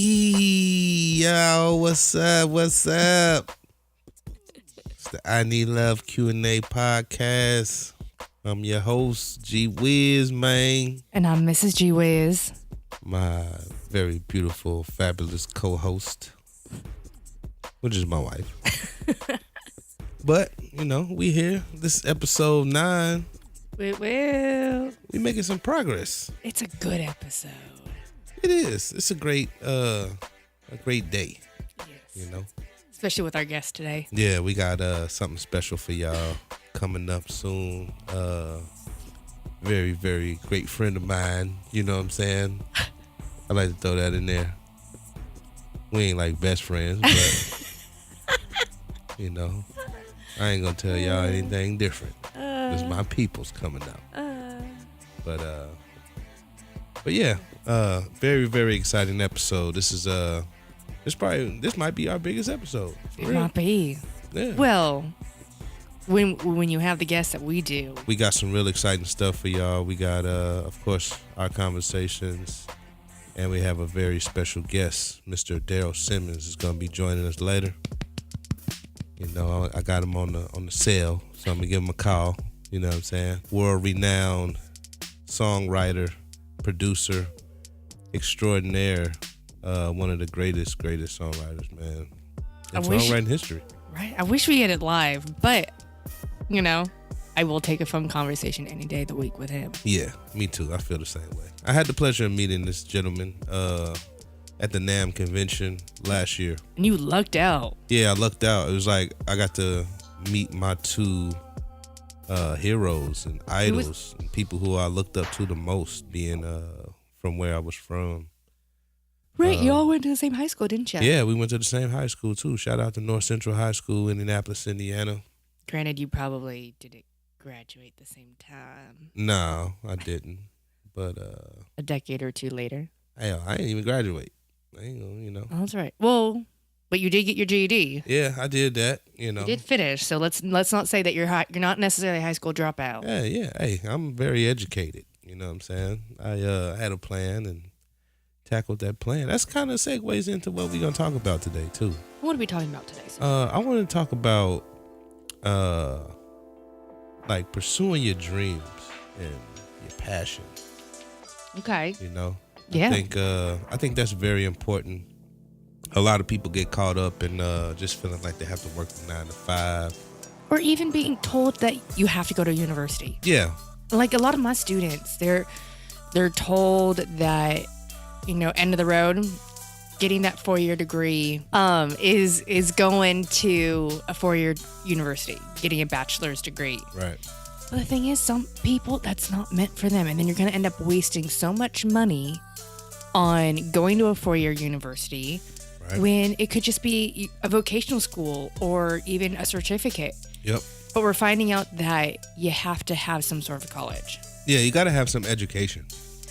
Yo, what's up? What's up? It's the Ikneadlove Q&A podcast. I'm your host, G-Wiz, man. And I'm Mrs. G-Wiz. My very beautiful, fabulous co-host, which is my wife. But, you know, we here. This is episode 9. We making some progress. It's a good episode. It is. It's a great day. Yes. You know? Especially with our guest today. Yeah, we got something special for y'all coming up soon. Very, very great friend of mine. You know what I'm saying? I like to throw that in there. We ain't like best friends, but you know, I ain't gonna tell y'all anything different. It's my people's coming out. But yeah, very, very exciting episode. This might be our biggest episode. It might be. Yeah. Well, when you have the guests that we do, we got some real exciting stuff for y'all. We got, of course, our conversations, and we have a very special guest, Mr. Daryl Simmons, is going to be joining us later. You know, I got him on the cell, so I'm gonna give him a call. You know what I'm saying? World-renowned songwriter, producer, extraordinaire, one of the greatest songwriters, man, in songwriting history. Right? I wish we had it live, but you know, I will take a phone conversation any day of the week with him. Yeah, me too. I feel the same way. I had the pleasure of meeting this gentleman at the NAMM convention last year. And you lucked out. Yeah, I lucked out. It was like I got to meet my two heroes and idols and people who I looked up to the most, being from where I was from. Right, you all went to the same high school, didn't you? Yeah, we went to the same high school too. Shout out to North Central High School, Indianapolis, Indiana. Granted, you probably didn't graduate the same time. No, I didn't. But a decade or two later. Hell, I didn't even graduate. I ain't gonna, you know. Oh, that's right. Well, but you did get your GED. Yeah, I did that. You know, you did finish. So let's not say that you're not necessarily a high school dropout. Yeah. Hey, I'm very educated. You know what I'm saying? I had a plan and tackled that plan. That's kind of segues into what we're gonna talk about today too. What are we talking about today? I want to talk about like pursuing your dreams and your passion. Okay. You know. Yeah. I think that's very important. A lot of people get caught up in just feeling like they have to work from 9 to 5, or even being told that you have to go to university. Yeah. Like a lot of my students, they're told that, you know, end of the road, getting that 4-year degree is going to a 4-year university, getting a bachelor's degree. Right. But the thing is, some people, that's not meant for them. And then you're going to end up wasting so much money on going to a 4-year university, right, when it could just be a vocational school or even a certificate. Yep. But we're finding out that you have to have some sort of college. Yeah, you got to have some education.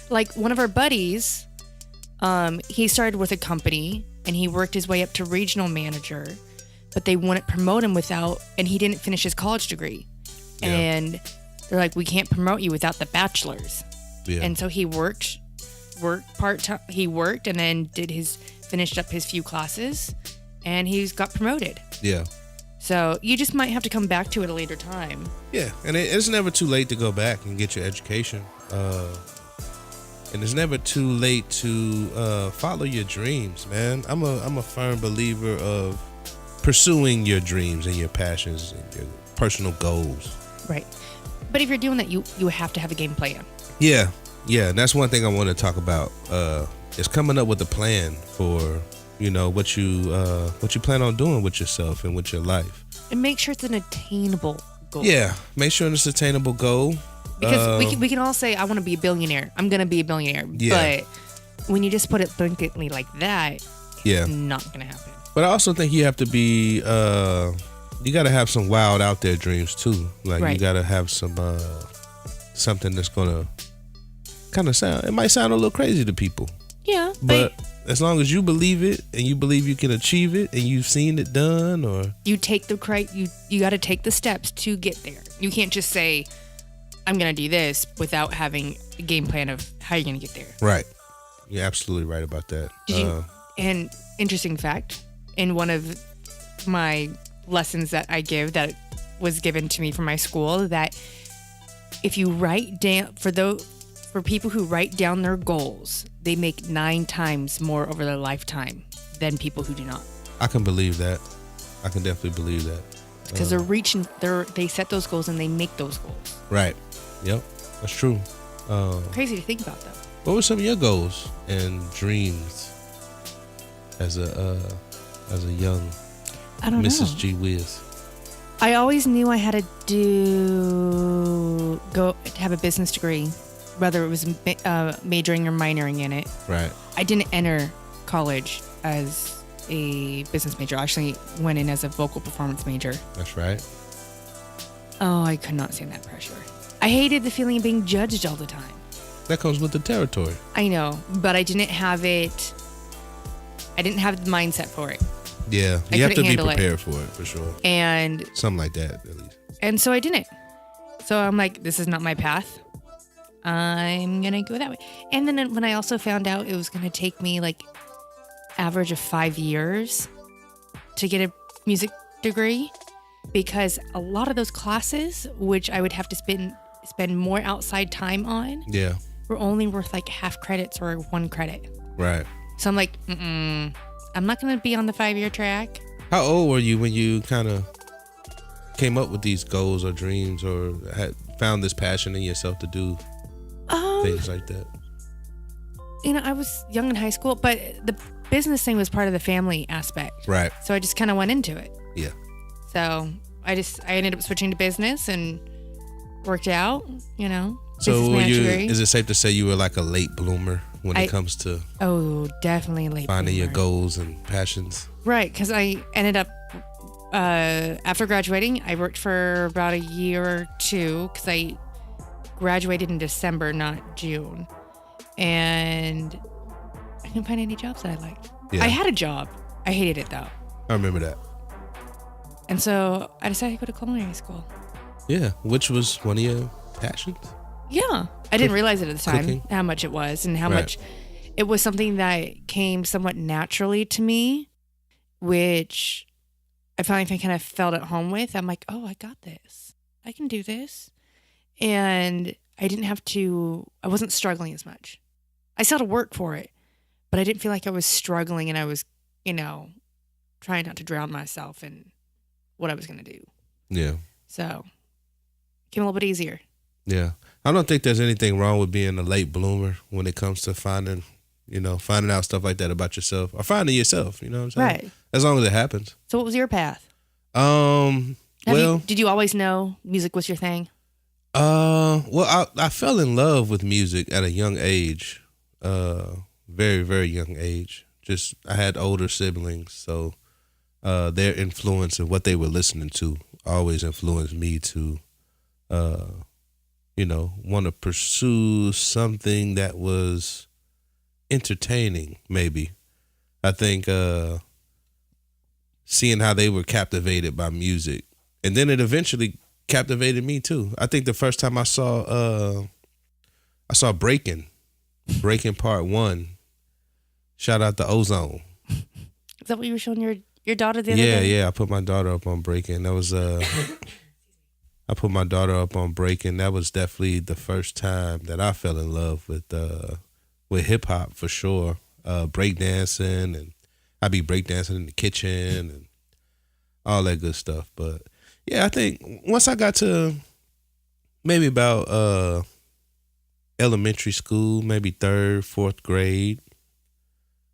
Like one of our buddies, he started with a company and he worked his way up to regional manager, but they wouldn't promote him and he didn't finish his college degree. Yeah. And they're like, we can't promote you without the bachelor's. Yeah. And so he worked part-time. He worked and then finished up his few classes and he's got promoted. Yeah. So you just might have to come back to it at a later time. Yeah. And it's never too late to go back and get your education. And it's never too late to follow your dreams, man. I'm a firm believer of pursuing your dreams and your passions and your personal goals. Right. But if you're doing that, you have to have a game plan. Yeah. And that's one thing I want to talk about. Is coming up with a plan for, you know, what you plan on doing with yourself and with your life. And make sure it's an attainable goal. Yeah. Make sure it's an attainable goal. Because we can all say, I want to be a billionaire. I'm going to be a billionaire. Yeah. But when you just put it blanketly like that, it's not going to happen. But I also think you have to be, you got to have some wild out there dreams too. Like right. You got to have some, something that's going to kind of it might sound a little crazy to people. Yeah. But as long as you believe it and you believe you can achieve it and you've seen it done, or you take you got to take the steps to get there. You can't just say, I'm going to do this without having a game plan of how you're going to get there. Right. You're absolutely right about that. And interesting fact, in one of my lessons that I give that was given to me from my school, that if you write down for people who write down their goals, they make 9 times more over their lifetime than people who do not. I can believe that. I can definitely believe that. Because they set those goals and they make those goals. Right. Yep. That's true. Crazy to think about, though. What were some of your goals and dreams as a young I don't Mrs. know. G-Wiz? I always knew I had to have a business degree, whether it was majoring or minoring in it. Right. I didn't enter college as a business major. I actually went in as a vocal performance major. That's right. Oh, I could not stand that pressure. I hated the feeling of being judged all the time. That comes with the territory. I know, but I didn't have it. I didn't have the mindset for it. Yeah, I you have to be couldn't handle prepared for it, for sure. And Something like that, at least. And so I didn't. So I'm like, this is not my path. I'm going to go that way. And then when I also found out it was going to take me like average of 5 years to get a music degree, because a lot of those classes, which I would have to spend more outside time on, Yeah. were only worth like half credits or 1 credit. Right. So I'm like, I'm not going to be on the 5-year track. How old were you when you kind of came up with these goals or dreams, or had found this passion in yourself to do things like that? I was young in high school, but the business thing was part of the family aspect. Right. So I just kind of went into it. Yeah. So I ended up switching to business and worked out, So business manager degree. is it safe to say you were like a late bloomer when it comes to definitely late finding your bloomer. goals and passions? Right, because I ended up, after graduating, I worked for about a year or 2, because I graduated in December, not June. And I didn't find any jobs that I liked. Yeah. I had a job. I hated it, though. I remember that. And so I decided to go to culinary school. Yeah, which was one of your passions? Yeah. I didn't realize it at the time, Cooking. how much it was and how Right. much it was something that came somewhat naturally to me, which I finally kind of felt at home with. I'm like, oh, I got this. I can do this. And I wasn't struggling as much. I still had to work for it, but I didn't feel like I was struggling, and I was, trying not to drown myself in what I was going to do. Yeah. So it came a little bit easier. Yeah. I don't think there's anything wrong with being a late bloomer when it comes to finding out stuff like that about yourself, or finding yourself, you know what I'm saying? Right. As long as it happens. So what was your path? Did you always know music was your thing? Well, I fell in love with music at a young age, very, very young age. Just, I had older siblings, so their influence and what they were listening to always influenced me to, want to pursue something that was entertaining, maybe. I think seeing how they were captivated by music, and then it eventually captivated me too. I think the first time I saw Breaking Part 1. Shout out to Ozone. Is that what you were showing your daughter the other day? Yeah. I put my daughter up on Breaking. That was I put my daughter up on Breaking. That was definitely the first time that I fell in love with hip hop, for sure. Breakdancing, and I'd be breakdancing in the kitchen and all that good stuff. But yeah, I think once I got to maybe about elementary school, maybe 3rd, 4th grade,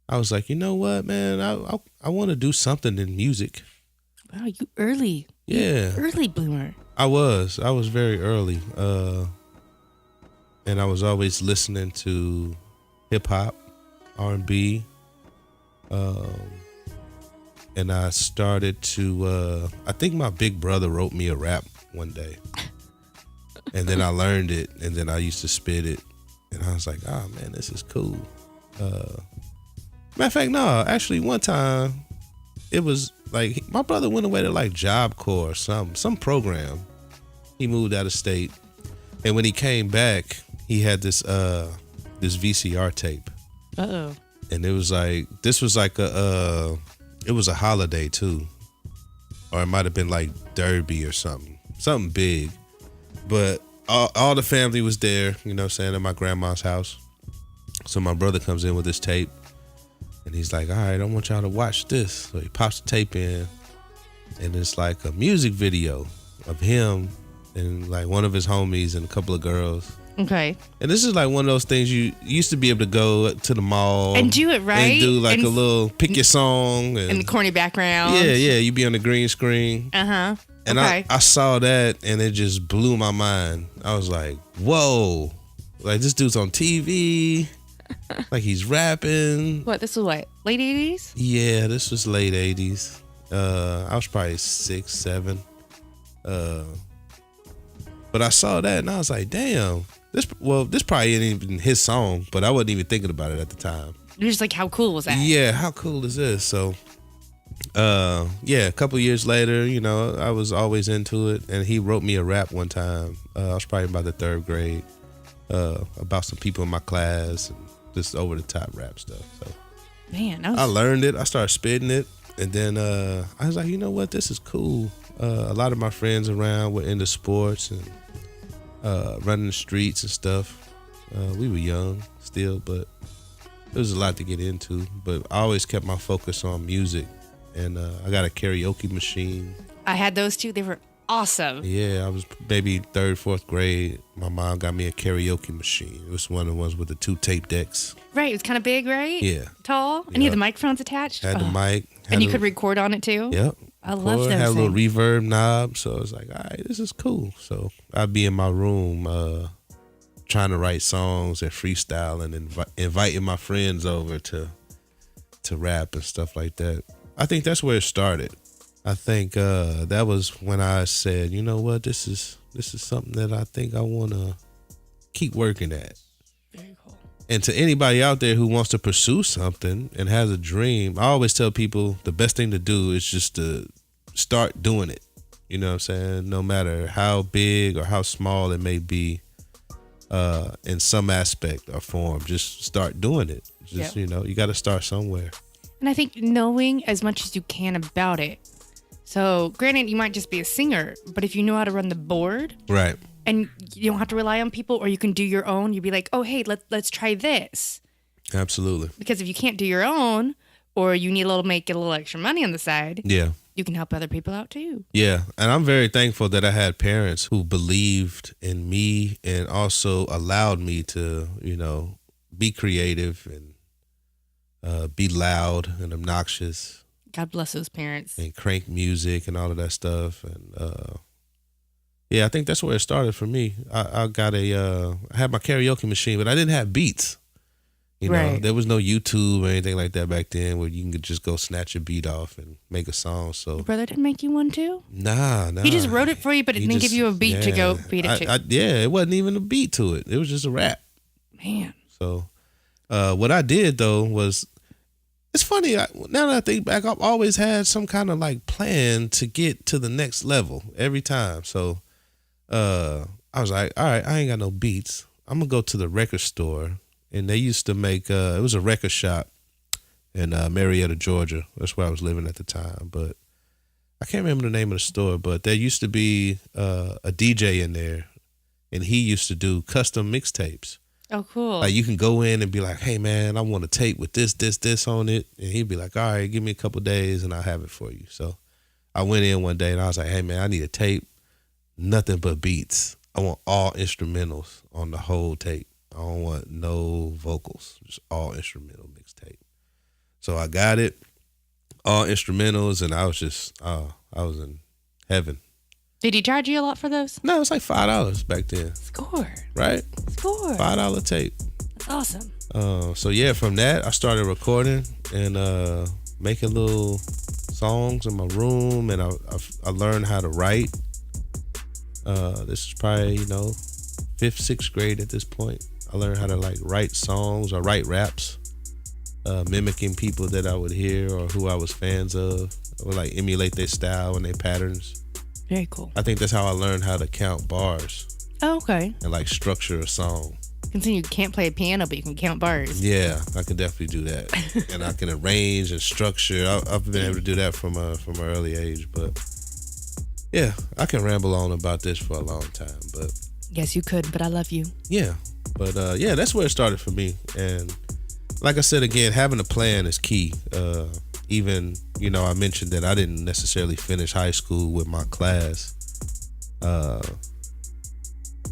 I was like, you know what, man, I want to do something in music. Wow, you early. Yeah. Early bloomer. I was very early. And I was always listening to hip hop, R&B. And I started to, I think my big brother wrote me a rap one day. And then I learned it, and then I used to spit it. And I was like, oh man, this is cool. Matter of fact, no, actually one time it was like my brother went away to like Job Corps or some program. He moved out of state. And when he came back, he had this VCR tape. Uh-oh. and it was like this was like it was a holiday too, or it might have been like Derby or something big. But all the family was there, you know what I'm saying, at my grandma's house. So my brother comes in with this tape, and he's like, all right, I want y'all to watch this. So he pops the tape in, and it's like a music video of him and like one of his homies and a couple of girls. Okay. And this is like one of those things you used to be able to go to the mall and do it right, and do like and a little pick your song and the corny background. Yeah, you be on the green screen. Uh-huh. And okay. I saw that and it just blew my mind. I was like, whoa, like this dude's on TV, like he's rapping. What, this was what, late 80s? Yeah, this was late 80s. I was probably 6, 7. But I saw that and I was like, damn, this probably ain't even his song, but I wasn't even thinking about it at the time. You're just like, how cool was that? Yeah, how cool is this? So, a couple years later, you know, I was always into it, and he wrote me a rap one time. I was probably about the 3rd grade, about some people in my class, and just over the top rap stuff. So, man, I learned it. I started spitting it, and then I was like, you know what, this is cool. A lot of my friends around were into sports and running the streets and stuff. We were young still, but there was a lot to get into. But I always kept my focus on music, and I got a karaoke machine. I had those too. They were awesome. Yeah, I was maybe 3rd, 4th grade. My mom got me a karaoke machine. It was one of the ones with the 2 tape decks. Right, it was kind of big, right? Yeah. Tall, and you had the microphones attached. Had the mic. And you could record on it too? Yep. I love those. Had a little reverb knob, so I was like, all right, this is cool. So I'd be in my room trying to write songs and freestyle and inviting my friends over to rap and stuff like that. I think that's where it started. I think that was when I said, you know what, this is something that I think I want to keep working at. Very cool. And to anybody out there who wants to pursue something and has a dream, I always tell people the best thing to do is just to start doing it. You know what I'm saying? No matter how big or how small it may be, in some aspect or form, just start doing it. Just, you know, you got to start somewhere. And I think knowing as much as you can about it. So granted, you might just be a singer, but if you know how to run the board. Right. And you don't have to rely on people, or you can do your own. You'd be like, oh, hey, let's try this. Absolutely. Because if you can't do your own, or you need make a little extra money on the side, you can help other people out too. Yeah, and I'm very thankful that I had parents who believed in me and also allowed me to, you know, be creative and be loud and obnoxious. God bless those parents. And crank music and all of that stuff. And yeah, I think that's where it started for me. I had my karaoke machine, but I didn't have beats. You know, there was no YouTube or anything like that back then where you can just go snatch a beat off and make a song. So your brother didn't make you one too? Nah. He just wrote it for you, but it didn't give you a beat to go beat it to. It wasn't even a beat to it. It was just a rap. Man. So what I did though was, it's funny, now that I think back, I've always had some kind of like plan to get to the next level every time. So I was like, all right, I ain't got no beats. I'm going to go to the record store. And they used to make, it was a record shop in Marietta, Georgia. That's where I was living at the time. But I can't remember the name of the store, but there used to be a DJ in there, and he used to do custom mixtapes. Oh, cool. Like you can go in and be like, hey, man, I want a tape with this on it. And he'd be like, all right, give me a couple days and I'll have it for you. So I went in one day and I was like, hey, man, I need a tape, nothing but beats. I want all instrumentals on the whole tape. I don't want no vocals, just all instrumental mixtape. So I got it, all instrumentals, and I was just, I was in heaven. Did he charge you a lot for those? No, it's like $5 back then. Score. Right? Score. $5 tape. That's awesome. So yeah, from that, I started recording and making little songs in my room, and I learned how to write. This is probably, 5th, 6th grade at this point. I learned how to like write songs or write raps, mimicking people that I would hear or who I was fans of. I would like emulate their style and their patterns. Very cool. I think that's how I learned how to count bars. Oh, okay. And like structure a song. Considering you can't play a piano, but you can count bars. Yeah, I can definitely do that, and I can arrange and structure. I've been able to do that from an early age. But yeah, I can ramble on about this for a long time. But Yes, you could, but I love you. yeah, but yeah, that's where it started for me. And like I said again, having a plan is key. Even I mentioned that I didn't necessarily finish high school with my class.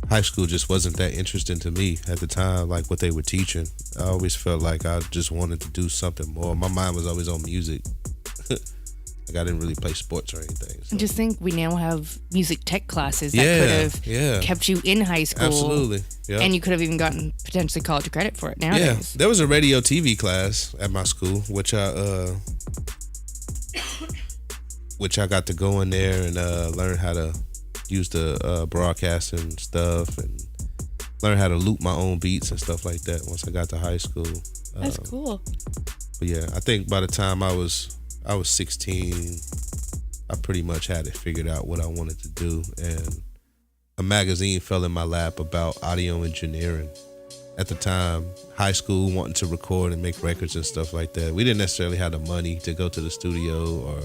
High school just wasn't that interesting to me at the time, like what they were teaching. I always felt like I just wanted to do something more. My mind was always on music. Like I didn't really play sports or anything. So. I just think we now have music tech classes that could have kept you in high school. Absolutely. Yeah. And you could have even gotten potentially college credit for it nowadays. Yeah. There was a radio TV class at my school, which I got to go in there and learn how to use the broadcasting stuff and learn how to loop my own beats and stuff like that once I got to high school. That's cool. But yeah, I think by the time I was 16, I pretty much had it figured out what I wanted to do, and a magazine fell in my lap about audio engineering. At the time, high school, wanting to record and make records and stuff like that. We didn't necessarily have the money to go to the studio or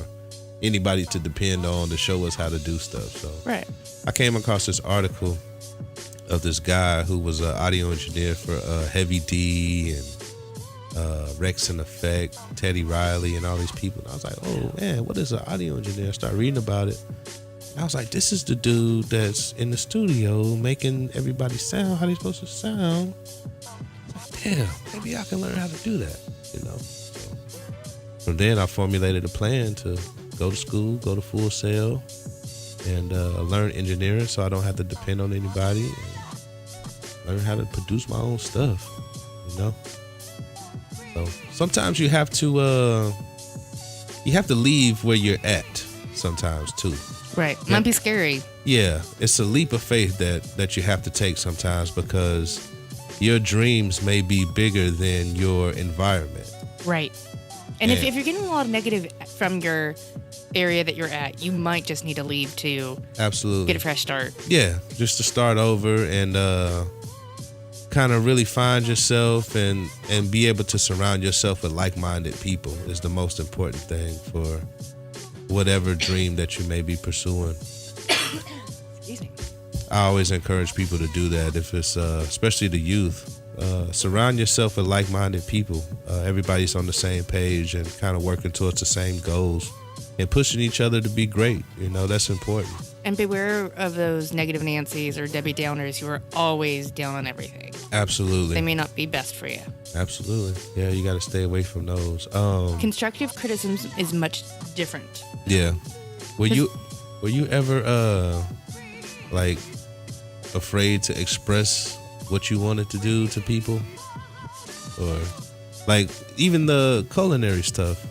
anybody to depend on to show us how to do stuff. So right. I came across this article of this guy who was an audio engineer for Heavy D and Rex and Effect, Teddy Riley, and all these people. And I was like, oh man, what is an audio engineer? I started reading about it. I was like, this is the dude that's in the studio making everybody sound how they're supposed to sound. Like, damn, maybe I can learn how to do that, So from then I formulated a plan to go to school, go to Full Sail, and learn engineering so I don't have to depend on anybody, and learn how to produce my own stuff, So sometimes you have to leave where you're at sometimes too. Right. Might be scary. Yeah, it's a leap of faith that you have to take sometimes because your dreams may be bigger than your environment. Right. And if you're getting a lot of negative from your area that you're at, you might just need to leave to absolutely get a fresh start. Yeah, just to start over and kind of really find yourself and be able to surround yourself with like-minded people is the most important thing for whatever dream that you may be pursuing. Excuse me. I always encourage people to do that. If it's especially the youth, surround yourself with like-minded people. Everybody's on the same page and kind of working towards the same goals and pushing each other to be great. That's important. And beware of those negative Nancys or Debbie Downers who are always down on everything. Absolutely. They may not be best for you. Absolutely. Yeah, you got to stay away from those. Constructive criticism is much different. Yeah. Were you ever like afraid to express what you wanted to do to people? Or like even the culinary stuff?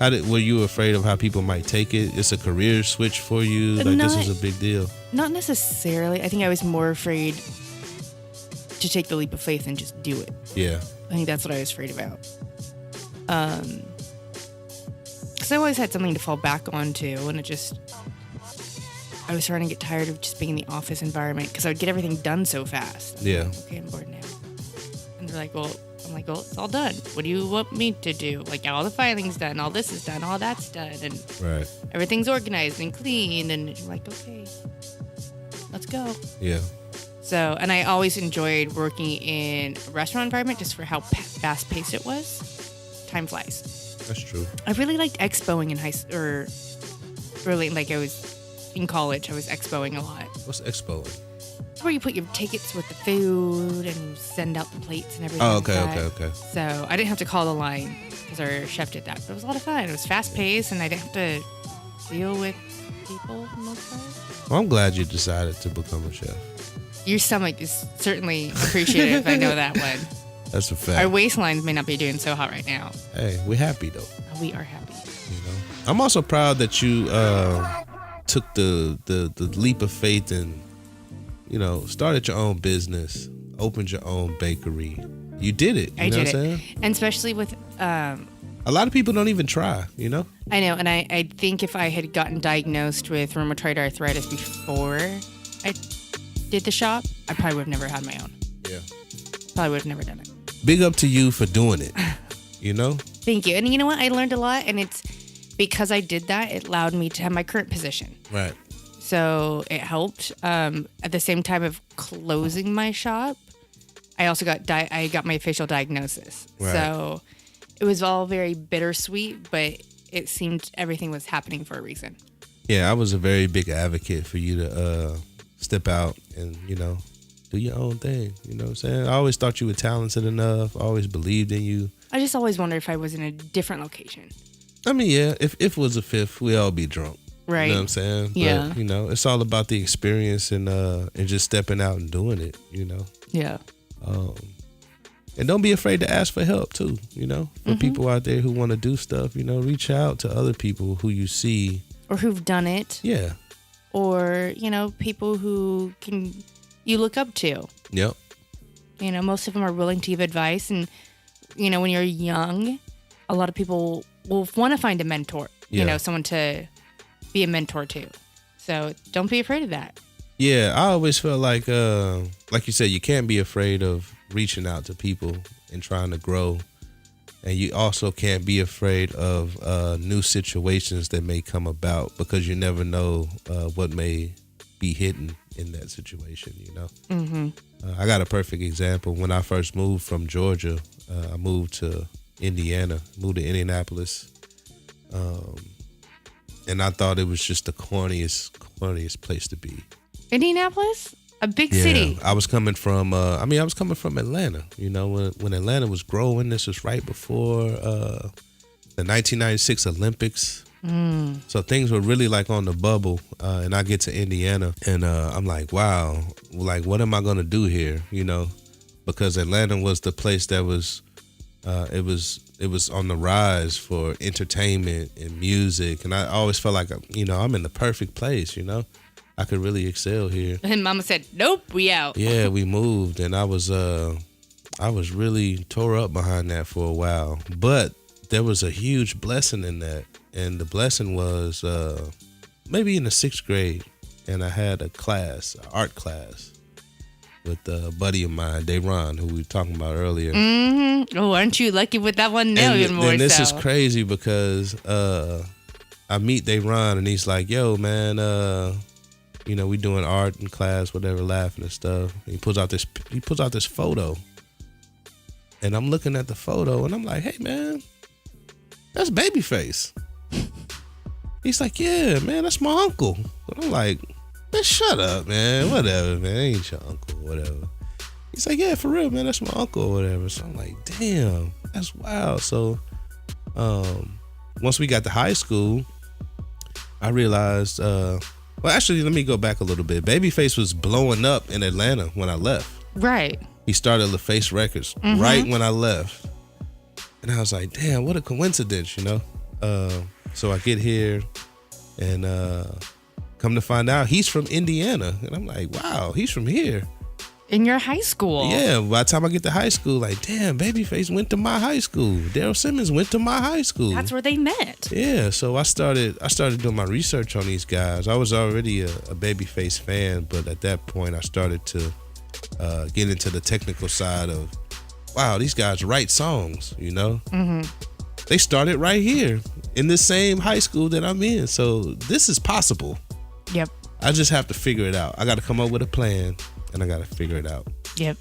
Were you afraid of how people might take it? It's a career switch for you. Like this is a big deal. Not necessarily. I think I was more afraid to take the leap of faith and just do it. Yeah. I think that's what I was afraid about. Because I always had something to fall back onto, and I was starting to get tired of just being in the office environment because I would get everything done so fast. Yeah. Okay, I'm bored now. And they're like, well, it's all done. What do you want me to do? Like, all the filing's done, all this is done, all that's done, and right. Everything's organized and clean, and I'm like, okay, let's go. Yeah. So, and I always enjoyed working in a restaurant environment just for how fast-paced it was. Time flies. That's true. I really liked expoing in I was in college. I was expoing a lot. What's expoing? It's where you put your tickets with the food and you send out the plates and everything. Oh, okay. So I didn't have to call the line because our chef did that. But it was a lot of fun. It was fast-paced, and I didn't have to deal with people for the most part. Well, I'm glad you decided to become a chef. Your stomach is certainly appreciative. I know that one. That's a fact. Our waistlines may not be doing so hot right now. Hey, we're happy though. We are happy. I'm also proud that you took the leap of faith and started your own business, opened your own bakery. You did it. You know what I'm saying? And especially with a lot of people don't even try. I know, and I think if I had gotten diagnosed with rheumatoid arthritis before I did the shop, I probably would have never had my own. Yeah. probably would have never done it. Big up to you for doing it. You know? Thank you. And you know what? I learned a lot, and it's because I did that, it allowed me to have my current position. Right. So it helped. At the same time of closing my shop, I also got my facial diagnosis. Right. So it was all very bittersweet, but it seemed everything was happening for a reason. Yeah, I was a very big advocate for you to step out and, do your own thing. You know what I'm saying? I always thought you were talented enough. I always believed in you. I just always wondered if I was in a different location. I mean, yeah, if it was a fifth, we'd all be drunk. Right. You know what I'm saying? Yeah. But, it's all about the experience and just stepping out and doing it, Yeah. And don't be afraid to ask for help, too, For people out there who want to do stuff, reach out to other people who you see. Or who've done it. Yeah. Or, people who you look up to. Yep. Most of them are willing to give advice. And, when you're young, a lot of people will want to find a mentor, someone to be a mentor to. So don't be afraid of that. Yeah, I always felt like you said, you can't be afraid of reaching out to people and trying to grow. And you also can't be afraid of new situations that may come about, because you never know what may be hidden in that situation, Mm-hmm. I got a perfect example. When I first moved from Georgia, I moved to Indiana, moved to Indianapolis. And I thought it was just the corniest place to be. Indianapolis? A big city. I was coming from Atlanta. When Atlanta was growing, this was right before the 1996 Olympics. So things were really like on the bubble. And I get to Indiana and I'm like, wow, like what am I going to do here? Because Atlanta was the place that was, it was on the rise for entertainment and music. And I always felt like, I'm in the perfect place, I could really excel here. And Mama said, nope, we out. Yeah, we moved, and I was really tore up behind that for a while. But there was a huge blessing in that, and the blessing was maybe in the 6th grade, and I had an art class, with a buddy of mine, Daron, who we were talking about earlier. Mm-hmm. Oh, aren't you lucky with that one? No, even more. And this is crazy because I meet Daron, and he's like, "Yo, man." We doing art in class, whatever, laughing and stuff. And he pulls out this photo. And I'm looking at the photo and I'm like, hey man, that's Babyface. He's like, yeah, man, that's my uncle. And I'm like, man, shut up, man. Whatever, man. Ain't your uncle, whatever. He's like, yeah, for real, man, that's my uncle or whatever. So I'm like, damn, that's wild. So once we got to high school, I realized well, actually, let me go back a little bit. Babyface was blowing up in Atlanta when I left. Right. He started LaFace Records right when I left. And I was like, damn, what a coincidence, So I get here and come to find out he's from Indiana. And I'm like, wow, he's from here. In your high school. Yeah, by the time I get to high school, like, damn, Babyface went to my high school. Daryl Simmons went to my high school. That's where they met. Yeah, so I started doing my research on these guys. I was already a Babyface fan, but at that point I started to get into the technical side of, wow, these guys write songs, Mm-hmm. They started right here in the same high school that I'm in, so this is possible. Yep. I just have to figure it out. I got to come up with a plan. And I got to figure it out. Yep.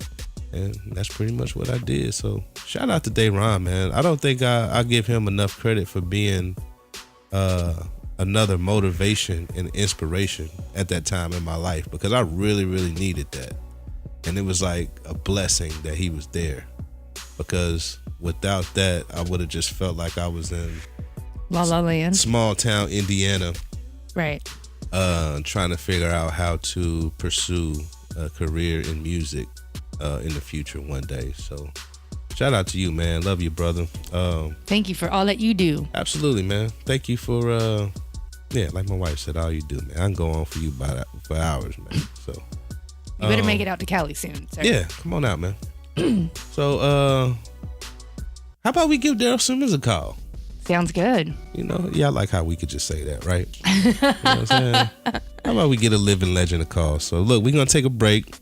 And that's pretty much what I did. So shout out to Daron, man. I don't think I give him enough credit for being another motivation and inspiration at that time in my life, because I really, really needed that. And it was like a blessing that he was there, because without that, I would have just felt like I was in La La Land, small town Indiana. Right. Trying to figure out how to pursue a career in music in the future one day. So shout out to you, man. Love you, brother. Thank you for all that you do. Absolutely, man. Thank you for like my wife said, all you do, man. I can go on for you for hours, man. So you better make it out to Cali soon, sir. Yeah, come on out, man. So how about we give Daryl Simmons a call? Sounds good. I like how we could just say that, right? You know what I'm saying? How about we get a living legend a call? So look, we're going to take a break.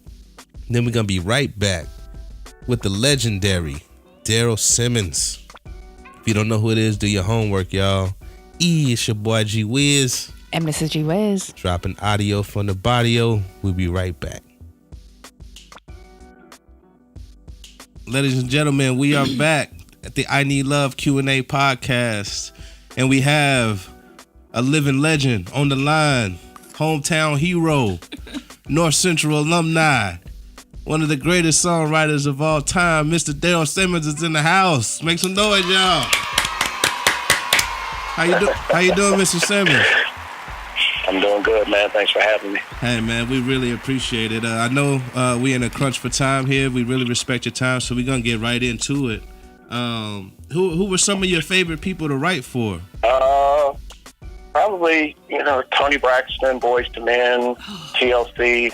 Then we're going to be right back with the legendary Daryl Simmons. If you don't know who it is, do your homework, y'all. It's your boy G-Wiz. And Mrs. G-Wiz. Dropping audio from the barrio. We'll be right back. Ladies and gentlemen, we are back at the Ikneadlove Q&A podcast. And we have a living legend on the line. Hometown hero. North Central alumni. One of the greatest songwriters of all time, Mr. Daryl Simmons is in the house. Make some noise, y'all. How you doing, Mr. Simmons? I'm doing good, man. Thanks for having me. Hey, man, we really appreciate it. I know we in a crunch for time here. We really respect your time, so we're gonna get right into it. Who were some of your favorite people to write for? Probably, Tony Braxton, Boyz II Men, TLC.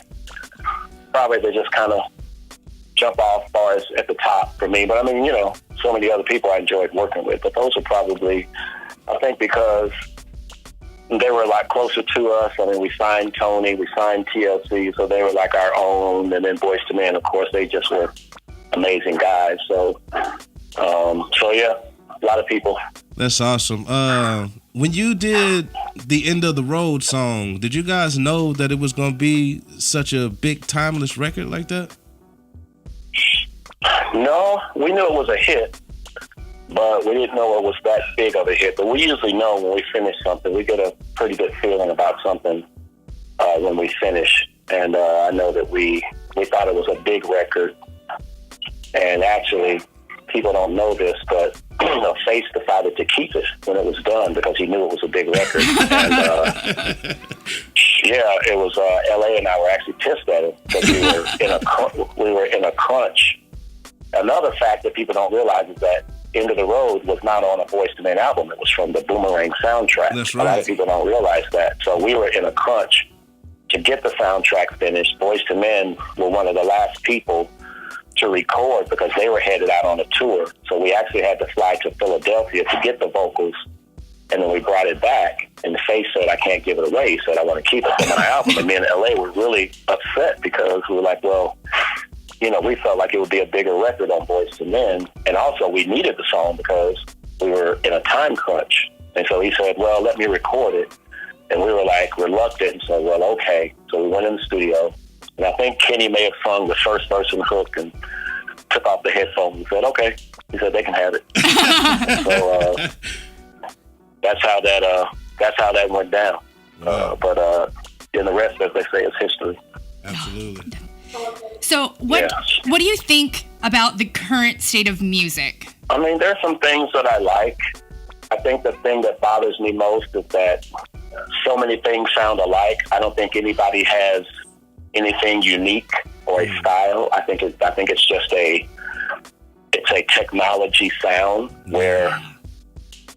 Probably they just kind of jump off as far as at the top for me. But I mean, so many other people I enjoyed working with. But those are probably, I think, because they were a lot closer to us. I mean, we signed Tony, we signed TLC, so they were like our own. And then Boyz II Men, of course, they just were amazing guys. So yeah, a lot of people. That's awesome. When you did the End of the Road song, did you guys know that it was going to be such a big, timeless record like that? No, we knew it was a hit, but we didn't know it was that big of a hit. But we usually know when we finish something. We get a pretty good feeling about something when we finish. And I know that we thought it was a big record. And actually, people don't know this, but Face decided to keep it when it was done because he knew it was a big record. And it was LA and I were actually pissed at it because we were in a crunch. Another fact that people don't realize is that End of the Road was not on a Boyz II Men album. It was from the Boomerang soundtrack. That's right. A lot of people don't realize that. So we were in a crunch to get the soundtrack finished. Boyz II Men were one of the last people to record because they were headed out on a tour. So we actually had to fly to Philadelphia to get the vocals, and then we brought it back, and Face said, I can't give it away. He said, I want to keep it for my album. And me in LA were really upset because we were like, well, we felt like it would be a bigger record on Boyz II Men, and also we needed the song because we were in a time crunch. And so he said, well, let me record it. And we were like reluctant and said, well, okay. So we went in the studio, and I think Kenny may have sung the first verse and hook and took off the headphones and said, okay. He said, they can have it. So that's how that went down. Wow. But in the rest, as they say, is history. Absolutely. So what do you think about the current state of music? I mean, there's some things that I like. I think the thing that bothers me most is that so many things sound alike. I don't think anybody has anything unique or a style. I think it's just a technology sound where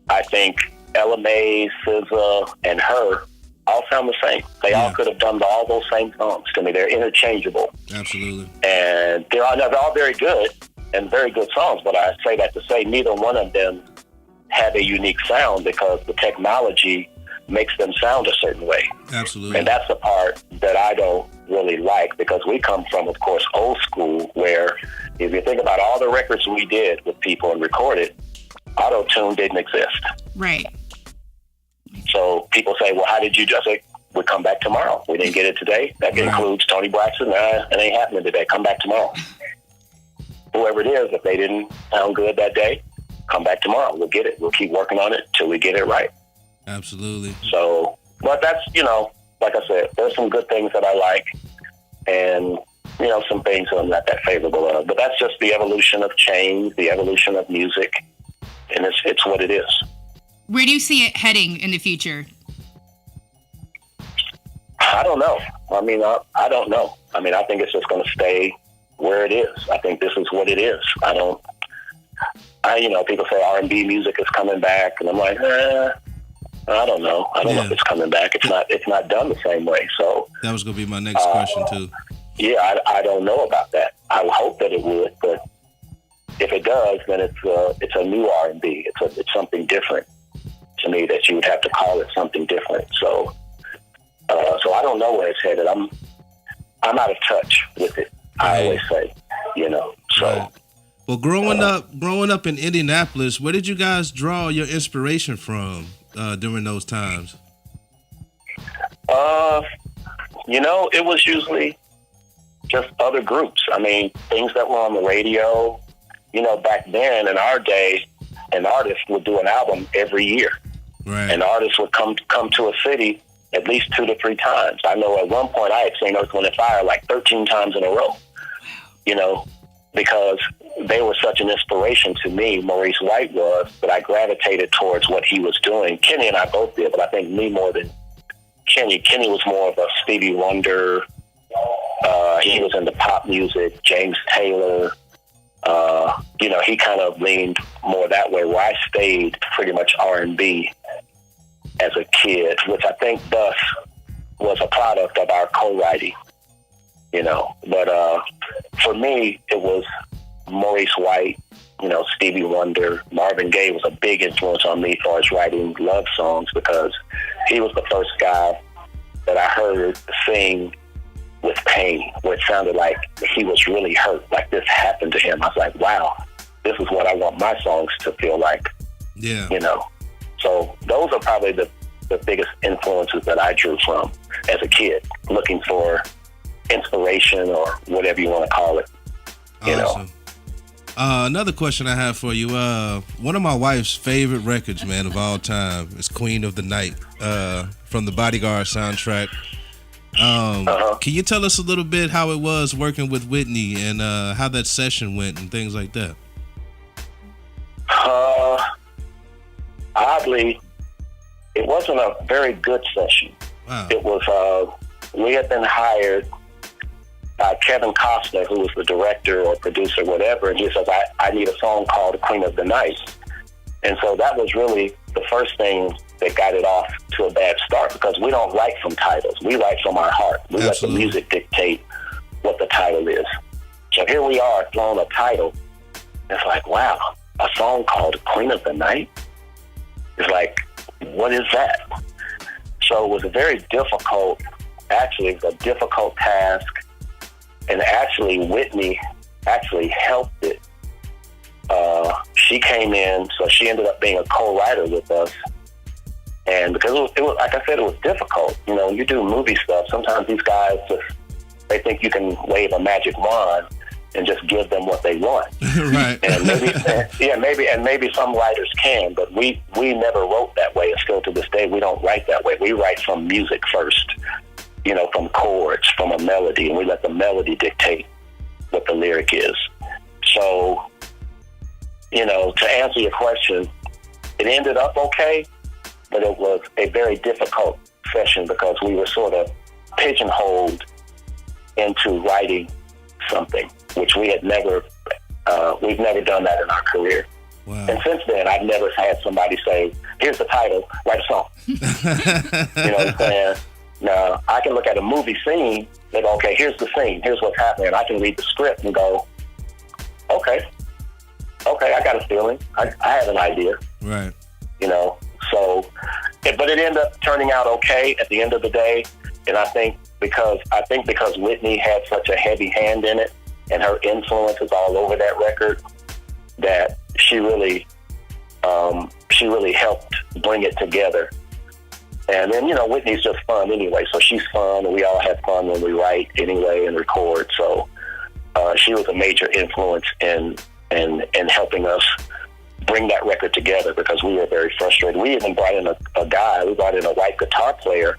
I think Ella Mai, SZA, and her all sound the same. They all could have done all those same songs to me. They're interchangeable. Absolutely. And they're all very good and very good songs, but I say that to say neither one of them have a unique sound because the technology makes them sound a certain way. Absolutely. And that's the part that I don't really like because we come from, of course, old school where if you think about all the records we did with people and recorded, auto-tune didn't exist. Right. So people say, well, how did you just say, we'll come back tomorrow. We didn't get it today. That includes Tony Braxton. It ain't happening today. Come back tomorrow. Whoever it is, if they didn't sound good that day, come back tomorrow. We'll get it. We'll keep working on it till we get it right. Absolutely. So, but that's, like I said, there's some good things that I like and, some things I'm not that favorable of. But that's just the evolution of change, the evolution of music, and it's what it is. Where do you see it heading in the future? I don't know. I mean, I don't know. I mean, I think it's just going to stay where it is. I think this is what it is. People say R&B music is coming back, and I'm like, I don't know. I don't know if it's coming back. It's not done the same way. So that was going to be my next question too. Yeah, I don't know about that. I hope that it would, but if it does, then it's a new R&B. It's something different to me that you would have to call it something different. So I don't know where it's headed. I'm out of touch with it. I always say, So Well, growing up in Indianapolis, where did you guys draw your inspiration from during those times? It was usually just other groups. I mean, things that were on the radio. Back then in our day, an artist would do an album every year. Right. An artist would come to a city at least 2 to 3 times. I know at one point I had seen Earth, Wind & Fire like 13 times in a row. Because they were such an inspiration to me. Maurice White was, but I gravitated towards what he was doing. Kenny and I both did, but I think me more than Kenny. Kenny was more of a Stevie Wonder. He was into pop music, James Taylor. He kind of leaned more that way, where I stayed pretty much R&B as a kid, which I think thus was a product of our co-writing. But for me, it was Maurice White, Stevie Wonder. Marvin Gaye was a big influence on me as far as writing love songs, because he was the first guy that I heard sing with pain, where it sounded like he was really hurt, like this happened to him. I was like, wow, this is what I want my songs to feel like. Yeah. So those are probably the biggest influences that I drew from as a kid, looking for inspiration or whatever you want to call it. Awesome. Another question I have for you. One of my wife's favorite records, man, of all time is Queen of the Night from the Bodyguard soundtrack. Can you tell us a little bit how it was working with Whitney and how that session went and things like that? Oddly, it wasn't a very good session. Wow. It was, we had been hired by Kevin Costner, who was the director or producer, whatever, and he says, I need a song called Queen of the Night. And so that was really the first thing that got it off to a bad start, because we don't write from titles. We write from our heart. We Let the music dictate what the title is. So here we are throwing a title. It's like, wow, a song called Queen of the Night? It's like, what is that? So it was a very difficult, actually, it was a difficult task. And actually, Whitney actually helped it. She came in, so she ended up being a co-writer with us. And because it was, like I said, it was difficult. You do movie stuff. Sometimes these guys they think you can wave a magic wand and just give them what they want. Right. And maybe some writers can, but we never wrote that way. And still to this day, we don't write that way. We write from music first, from chords, from a melody, and we let the melody dictate what the lyric is. So, to answer your question, it ended up okay, but it was a very difficult session because we were sort of pigeonholed into writing something, which we had we've never done that in our career. Wow. And since then, I've never had somebody say, here's the title, write a song. You know what I'm saying? Now, I can look at a movie scene, they go, okay, here's the scene, here's what's happening. I can read the script and go, okay, I got a feeling. I have an idea. Right. But it ended up turning out okay at the end of the day. And I think because Whitney had such a heavy hand in it and her influence is all over that record, that she really helped bring it together. And then, Whitney's just fun anyway. So she's fun, and we all have fun when we write anyway and record. So she was a major influence in helping us bring that record together, because we were very frustrated. We even brought in a guy. We brought in a white guitar player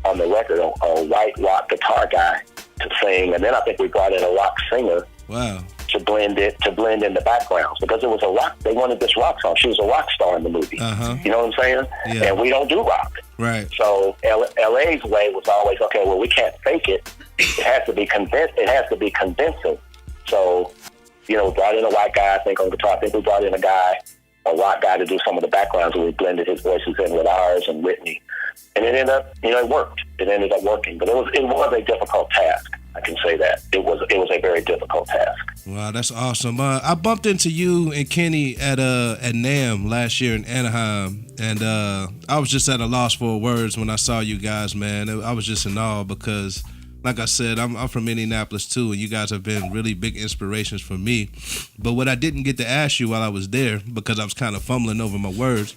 on the record, a white rock guitar guy to sing. And then I think we brought in a rock singer. Wow. To blend in the backgrounds, because it was a rock. They wanted this rock song. She was a rock star in the movie. Uh-huh. You know what I'm saying? Yeah. And we don't do rock. Right. So LA's way was always, okay, well, we can't fake it. It has to be convincing. So, brought in a white guy, I think, on guitar. I think we brought in a rock guy to do some of the backgrounds, and we blended his voices in with ours and Whitney. And it ended up, it worked. It ended up working. But it was a difficult task. I can say that. It was a very difficult task. Wow, that's awesome. I bumped into you and Kenny at NAMM last year in Anaheim, and I was just at a loss for words when I saw you guys, man. I was just in awe, because like I said, I'm from Indianapolis too, and you guys have been really big inspirations for me. But what I didn't get to ask you while I was there, because I was kind of fumbling over my words,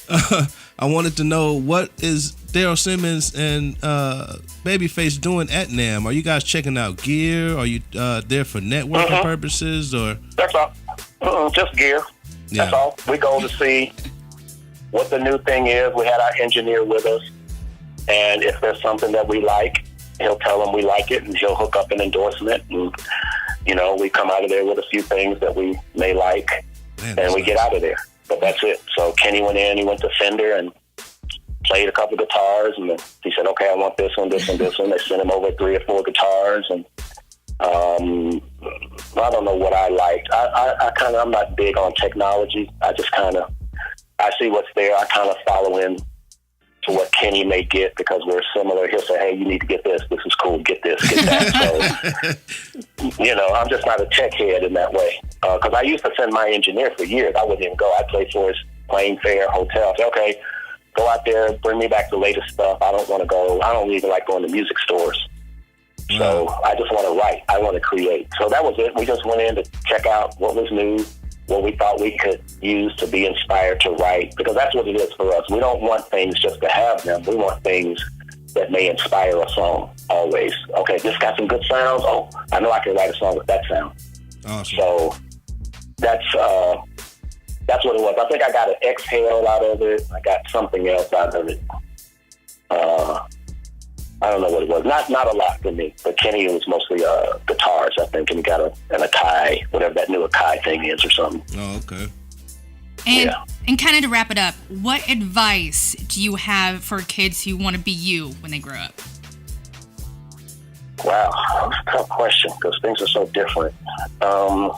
I wanted to know, what is Daryl Simmons and Babyface doing at NAMM? Are you guys checking out gear? Are you there for networking purposes, or? That's all. Just gear. Yeah. That's all. We go to see what the new thing is. We had our engineer with us, and if there's something that we like, he'll tell them we like it, and he'll hook up an endorsement. And, you know, we come out of there with a few things that we may like, and we get out of there. But that's it. So Kenny went in, he went to Fender and played a couple guitars, and then he said, okay, I want this one, this one, this one. They sent him over 3 or 4 guitars, and I don't know what I liked. I'm not big on technology. I just I see what's there. I kind of follow in to what Kenny may get because we're similar. He'll say, hey, you need to get this. This is cool. Get this, get that. So, you know, I'm just not a tech head in that way. Because I used to send my engineer for years. I wouldn't even go. I'd play for his plane fare, hotel. Say, okay, go out there, bring me back the latest stuff. I don't want to go. I don't even like going to music stores. So I just want to write. I want to create. So that was it. We just went in to check out what was new, what we thought we could use to be inspired to write, because that's what it is for us. We don't want things just to have them. We want things that may inspire a song always. Okay, this got some good sounds. Oh, I know I can write a song with that sound. Awesome. So that's what it was. I think I got an exhale out of it. I got something else out of it. I don't know what it was. Not a lot for me. But Kenny, it was mostly guitars, I think, and he got an Akai, whatever that new Akai thing is or something. Oh, okay. And kind of to wrap it up, what advice do you have for kids who want to be you when they grow up? Wow, that's a tough question because things are so different. I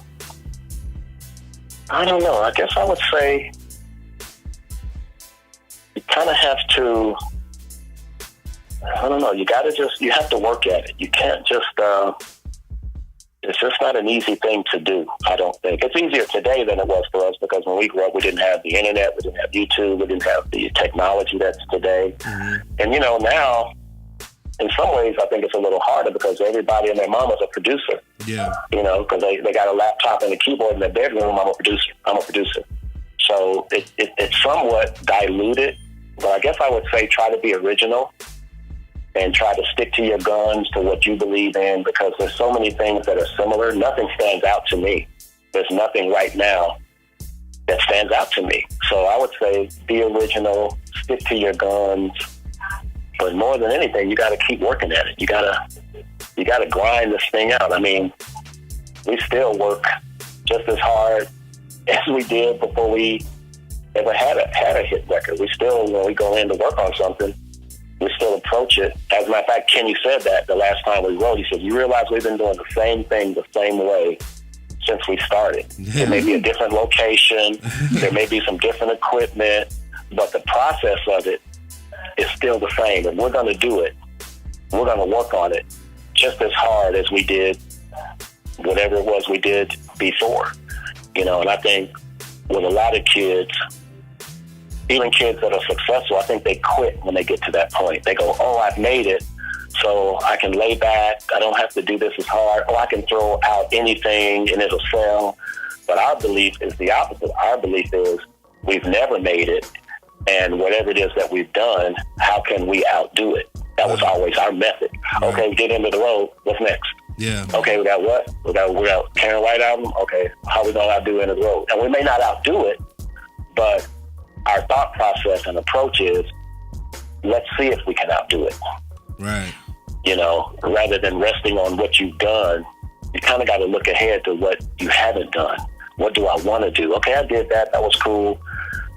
don't know. I guess I would say you kind of have to, I don't know, you have to work at it. You can't just, it's just not an easy thing to do, I don't think. It's easier today than it was for us because when we grew up, we didn't have the internet, we didn't have YouTube, we didn't have the technology that's today. Mm-hmm. And, you know, now, in some ways, I think it's a little harder because everybody and their mama's a producer. Yeah. You know, because they got a laptop and a keyboard in their bedroom. I'm a producer. So it's somewhat diluted, but I guess I would say try to be original and try to stick to your guns, to what you believe in, because there's so many things that are similar. Nothing stands out to me. There's nothing right now that stands out to me. So I would say be original, stick to your guns. But more than anything, you got to keep working at it. You got to grind this thing out. I mean, we still work just as hard as we did before we ever had a hit record. We still, when we go in to work on something, we still approach it. As a matter of fact, Kenny said that the last time we wrote. He said, you realize we've been doing the same thing the same way since we started. There may be a different location. There may be some different equipment, but the process of it is still the same. And we're going to do it. We're going to work on it just as hard as we did whatever it was we did before. You know, and I think with a lot of kids, even kids that are successful, I think they quit when they get to that point. They go, oh, I've made it, so I can lay back. I don't have to do this as hard. Oh, I can throw out anything and it'll sell. But our belief is the opposite. Our belief is we've never made it, and whatever it is that we've done, how can we outdo it? That was always our method. Okay, we get into the road. What's next? Yeah. Okay, we got what? We got Karen White album. Okay, how we gonna outdo Into the Road? And we may not outdo it, but our thought process and approach is, let's see if we can outdo it. Right. You know, rather than resting on what you've done, you kind of got to look ahead to what you haven't done. What do I want to do? Okay, I did that. That was cool.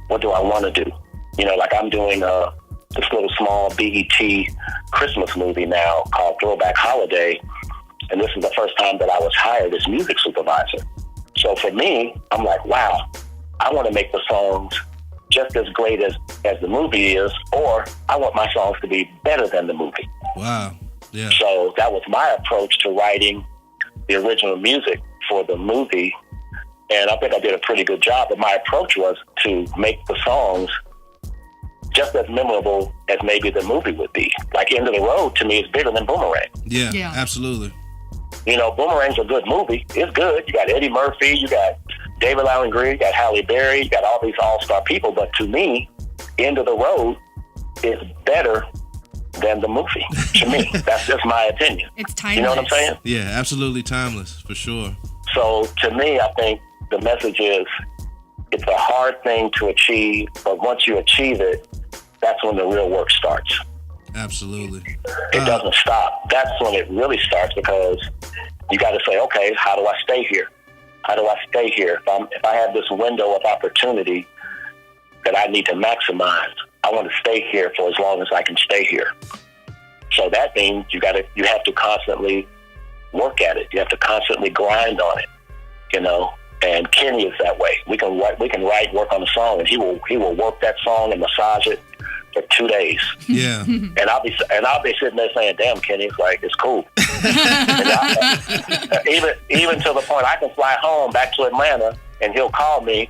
What do I want to do? You know, like I'm doing this little small BET Christmas movie now called Throwback Holiday. And this is the first time that I was hired as music supervisor. So for me, I'm like, wow, I want to make the songs just as great as the movie is, or I want my songs to be better than the movie. Wow. Yeah. So that was my approach to writing the original music for the movie. And I think I did a pretty good job. But my approach was to make the songs just as memorable as maybe the movie would be. Like End of the Road to me is bigger than Boomerang. Yeah, absolutely. You know, Boomerang's a good movie. It's good. You got Eddie Murphy, you got David Allen Greer, you got Halle Berry, you got all these all-star people. But to me, End of the Road is better than the movie. To me, that's just my opinion. It's timeless. You know what I'm saying? Yeah, absolutely timeless, for sure. So to me, I think the message is it's a hard thing to achieve, but once you achieve it, that's when the real work starts. Absolutely. It doesn't stop. That's when it really starts, because you got to say, okay, how do I stay here? How do I stay here? If I have this window of opportunity that I need to maximize, I want to stay here for as long as I can stay here. So that means you have to constantly work at it. You have to constantly grind on it, you know. And Kenny is that way. We can write, work on a song, and he will work that song and massage it for 2 days. Yeah. And I'll be sitting there saying, "Damn, Kenny, it's cool." even to the point I can fly home back to Atlanta, and he'll call me.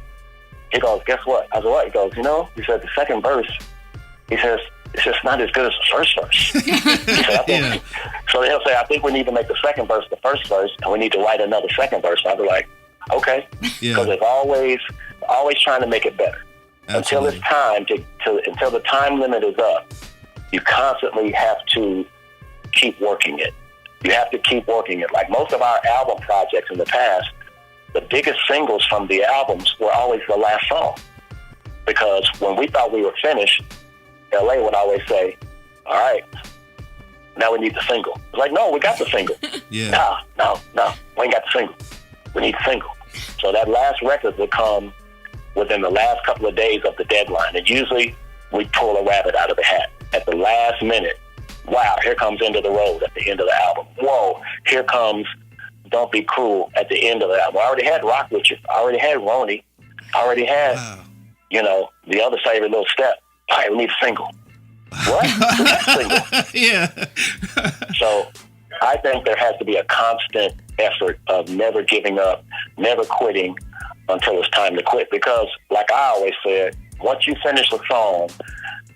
He goes, "Guess what?" I said, "What?" He goes, he said, "The second verse," he says, "it's just not as good as the first verse." He said, So he'll say, "I think we need to make the second verse the first verse, and we need to write another second verse." And I'll be like, "Okay," because it's always trying to make it better. Absolutely. Until it's time until the time limit is up, you constantly have to keep working it. You have to keep working it. Like most of our album projects in the past, the biggest singles from the albums were always the last song. Because when we thought we were finished, LA would always say, "All right, now we need the single." It's like, "No, we got the single." Yeah. No, we ain't got the single. We need the single. So that last record would come within the last couple of days of the deadline. And usually we pull a rabbit out of the hat at the last minute. Wow, here comes End of the Road at the end of the album. Whoa, here comes Don't Be Cruel at the end of the album. I already had Rock With You. I already had Ronnie. I already had, the other favorite little step. All right, we need a single. What? We got a single. Yeah. So I think there has to be a constant effort of never giving up, never quitting until it's time to quit. Because like I always said, once you finish a song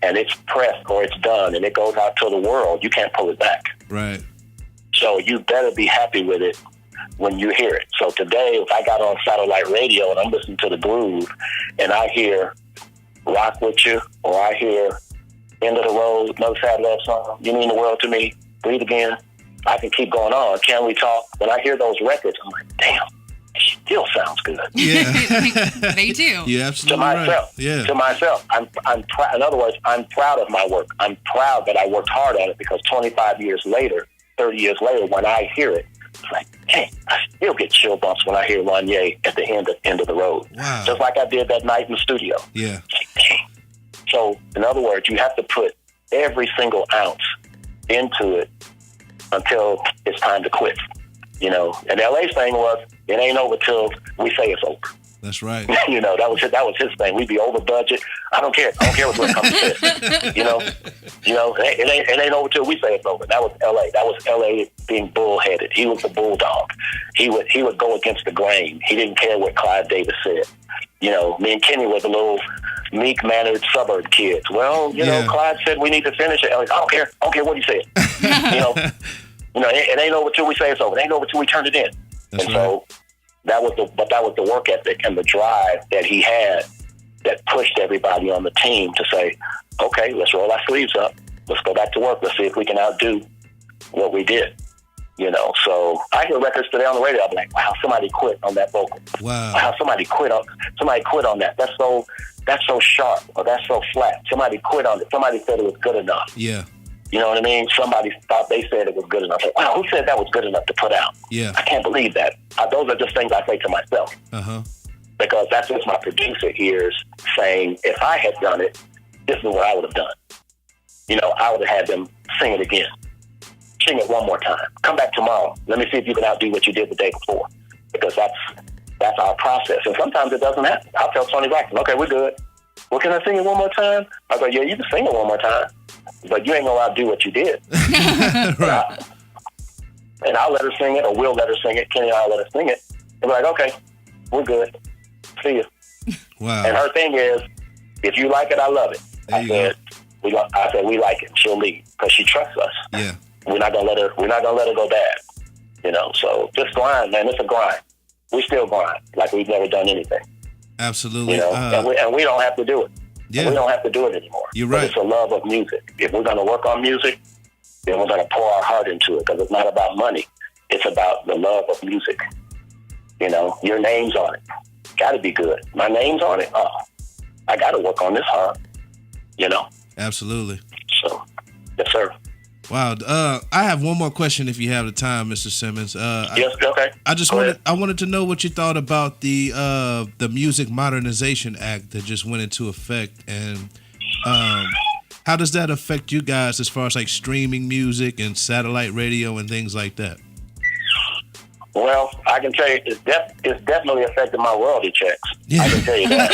and it's pressed or it's done and it goes out to the world, you can't pull it back. Right. So you better be happy with it when you hear it. So today, if I got on satellite radio and I'm listening to The Groove and I hear Rock With You or I hear End of the Road, another sad love song, You Mean the World to Me, Breathe Again, I can keep going on. Can We Talk? When I hear those records, I'm like, damn, it still sounds good. Yeah. They do. You're absolutely to myself, right. Yeah. To myself, I'm in other words, I'm proud of my work. I'm proud that I worked hard at it, because 25 years later, 30 years later, when I hear it, it's like, hey, I still get chill bumps when I hear Wanye at the end of the road. Wow. Just like I did that night in the studio. Yeah. It's like, dang. So, in other words, you have to put every single ounce into it until it's time to quit. You know, and LA's thing was, it ain't over till we say it's over. That's right. That was his thing. We'd be over budget. I don't care what Rick comes to say. It ain't over till we say it's over. That was LA. That was LA being bullheaded. He was the bulldog. He would go against the grain. He didn't care what Clive Davis said. You know, me and Kenny were the little meek-mannered suburb kids. Well, Clive said we need to finish it. I don't care what he said. It ain't over till we say it's over. It ain't over till we turn it in. That's and right. so that was the work ethic and the drive that he had that pushed everybody on the team to say, okay, let's roll our sleeves up. Let's go back to work. Let's see if we can outdo what we did. So I hear records today on the radio. I'm like, wow, somebody quit on that vocal. Wow, somebody quit on that. That's so sharp, or that's so flat. Somebody quit on it. Somebody said it was good enough. Yeah. You know what I mean? Somebody thought they said it was good enough. Like, wow, who said that was good enough to put out? Yeah. I can't believe that. Those are just things I say to myself. Uh-huh. Because that's just my producer ears saying, if I had done it, this is what I would have done. I would have had them sing it again. Sing it one more time. Come back tomorrow. Let me see if you can outdo what you did the day before. Because that's our process. And sometimes it doesn't happen. I'll tell Tony Braxton, okay, we're good. Well, can I sing it one more time? I go, yeah, you can sing it one more time. But you ain't going to outdo what you did. Right. And I'll let her sing it, or we'll let her sing it. Kenny and I'll let her sing it. And we're like, okay, we're good. See you. Wow. And her thing is, if you like it, I love it. There you go. I said we like it. She'll lead because she trusts us. Yeah. We're not gonna let her go bad. You know, so just grind, man. It's a grind. We still grind like we've never done anything. Absolutely. You know, and we don't have to do it. Yeah. We don't have to do it anymore. You're But right. it's a love of music. If we're gonna work on music, then we're gonna pour our heart into it because it's not about money. It's about the love of music. You know, your name's on it. Got to be good. My name's on it. Oh, I got to work on this hard. You know. Absolutely. So, yes, sir. Wow. I have one more question if you have the time, Mr. Simmons. Yes. Okay. I wanted to know what you thought about the Music Modernization Act that just went into effect, and how does that affect you guys as far as like streaming music and satellite radio and things like that? Well, I can tell you, it's definitely affected my royalty checks. Yeah. I can tell you that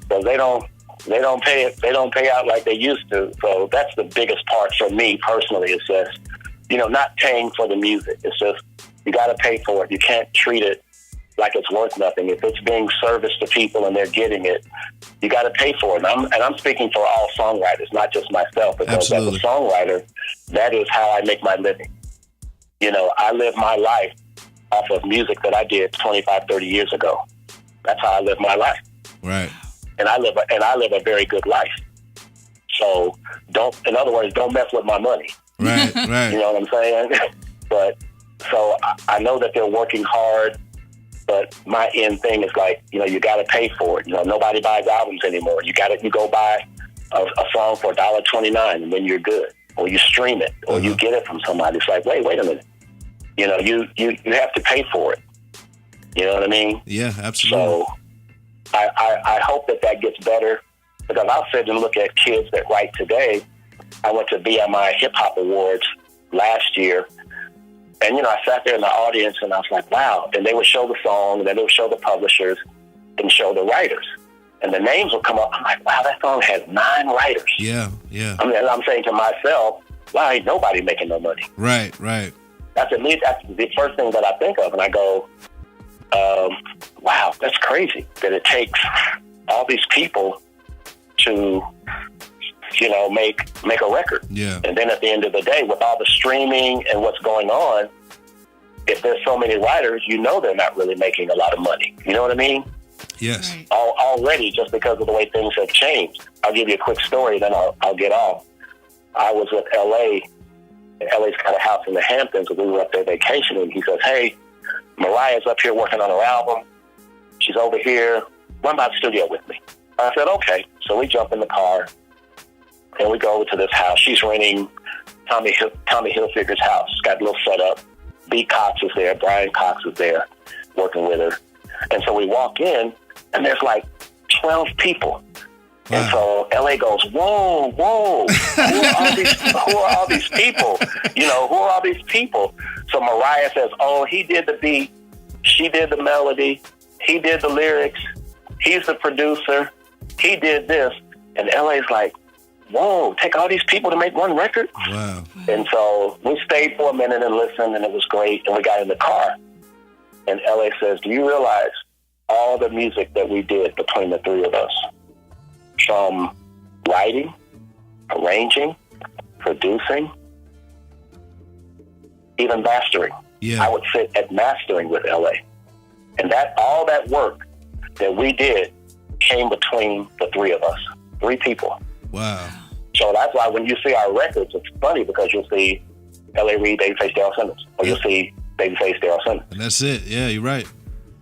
because they don't pay out like they used to. So that's the biggest part for me personally. Is just not paying for the music. It's just you got to pay for it. You can't treat it like it's worth nothing. If it's being serviced to people and they're getting it, you got to pay for it. And I'm speaking for all songwriters, not just myself, because Absolutely. as a songwriter, that is how I make my living. I live my life off of music that I did 25, 30 years ago. That's how I live my life. Right. And I live a very good life. So in other words, don't mess with my money. Right. Right. You know what I'm saying? But so I know that they're working hard, but my end thing is like, you got to pay for it. Nobody buys albums anymore. You go buy a song for $1.29 and then you're good. Or you stream it, or you get it from somebody. It's like, wait a minute. You have to pay for it. You know what I mean? Yeah, absolutely. So I hope that gets better, because I'll sit and look at kids that write today. I went to BMI Hip Hop Awards last year, and I sat there in the audience and I was like, wow. And they would show the song, and then they would show the publishers and show the writers. And the names will come up. I'm like, wow, that song has 9 writers. Yeah, yeah. I mean, I'm saying to myself, wow, ain't nobody making no money. Right, right. That's the first thing that I think of. And I go, wow, that's crazy that it takes all these people to, make a record. Yeah. And then at the end of the day, with all the streaming and what's going on, if there's so many writers, they're not really making a lot of money. You know what I mean? Yes. Right. Already, just because of the way things have changed. I'll give you a quick story, then I'll get off. I was with LA. LA's got a house in the Hamptons, and we were up there vacationing. He says, hey, Mariah's up here working on her album. She's over here. Run by the studio with me. I said, okay. So we jump in the car, and we go over to this house. She's renting Tommy Hilfiger's house. It's got a little setup. B. Cox is there. Brian Cox is there working with her. And so we walk in, and there's like 12 people. Wow. And so LA goes, whoa, who are all these people? Who are all these people? So Mariah says, oh, he did the beat, she did the melody, he did the lyrics, he's the producer, he did this. And LA's like, whoa, take all these people to make one record? Wow. And so we stayed for a minute and listened, and it was great. And we got in the car. And LA says, do you realize all the music that we did between the three of us? From writing, arranging, producing, even mastering. Yeah. I would sit at mastering with LA. And all that work that we did came between the three of us. 3 people. Wow. So that's why when you see our records, it's funny because you'll see L.A. Reid, Babyface, Daryl Simmons. Or you'll see Babyface, Daryl Simmons. And that's it. Yeah, you're right.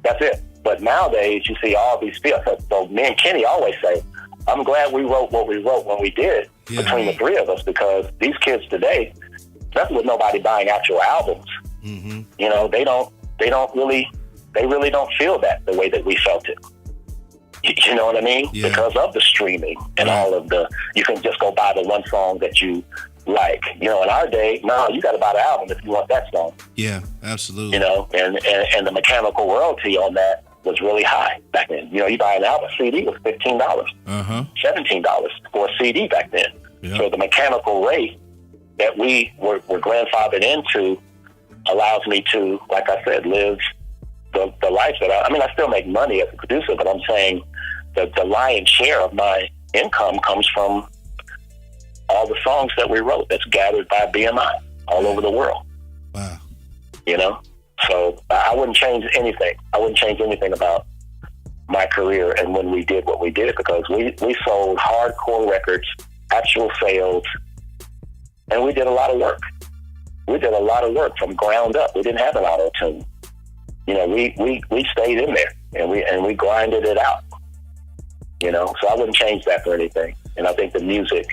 That's it. But nowadays, you see all these people. So me and Kenny always say, I'm glad we wrote what we wrote when we did between the 3 of us, because these kids today, especially with nobody buying actual albums, they really don't feel that the way that we felt it. You know what I mean? Yeah. Because of the streaming and all of you can just go buy the one song that you like. In our day, no, you got to buy the album if you want that song. Yeah, absolutely. And the mechanical royalty on that was really high back then. You buy an album, CD was $15, $17 for a CD back then. Yeah. So the mechanical rate that we were grandfathered into allows me to, like I said, live the life that I still make money as a producer, but I'm saying the lion's share of my income comes from all the songs that we wrote that's gathered by BMI all over the world. Wow. You know? So I wouldn't change anything. I wouldn't change anything about my career and when we did what we did, because we sold hardcore records, actual sales, and we did a lot of work. We did a lot of work from ground up. We didn't have an auto-tune. You know, we stayed in there and we grinded it out. You know, so I wouldn't change that for anything. And I think the music